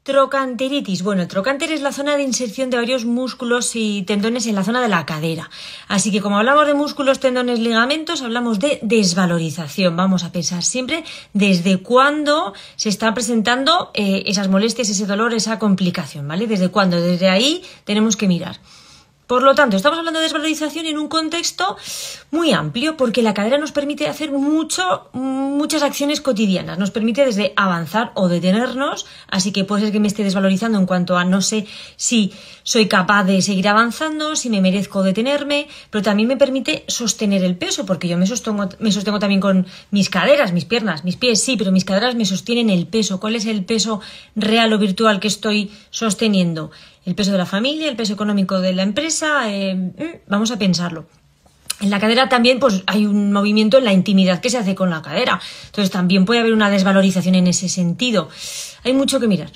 Trocanteritis. Bueno, el trocánter es la zona de inserción de varios músculos y tendones en la zona de la cadera. Así que como hablamos de músculos, tendones, ligamentos, hablamos de desvalorización. Vamos a pensar siempre desde cuándo se están presentando esas molestias, ese dolor, esa complicación, ¿vale? Desde cuándo. Desde ahí tenemos que mirar. Por lo tanto, estamos hablando de desvalorización en un contexto muy amplio, porque la cadera nos permite hacer muchas acciones cotidianas. Nos permite desde avanzar o detenernos, así que puede ser que me esté desvalorizando en cuanto a no sé si soy capaz de seguir avanzando, si me merezco detenerme, pero también me permite sostener el peso, porque yo me sostengo también con mis caderas, mis piernas, mis pies, sí, pero mis caderas me sostienen el peso. ¿Cuál es el peso real o virtual que estoy sosteniendo? El peso de la familia, el peso económico de la empresa, vamos a pensarlo. En la cadera también pues hay un movimiento en la intimidad que se hace con la cadera. Entonces también puede haber una desvalorización en ese sentido. Hay mucho que mirar.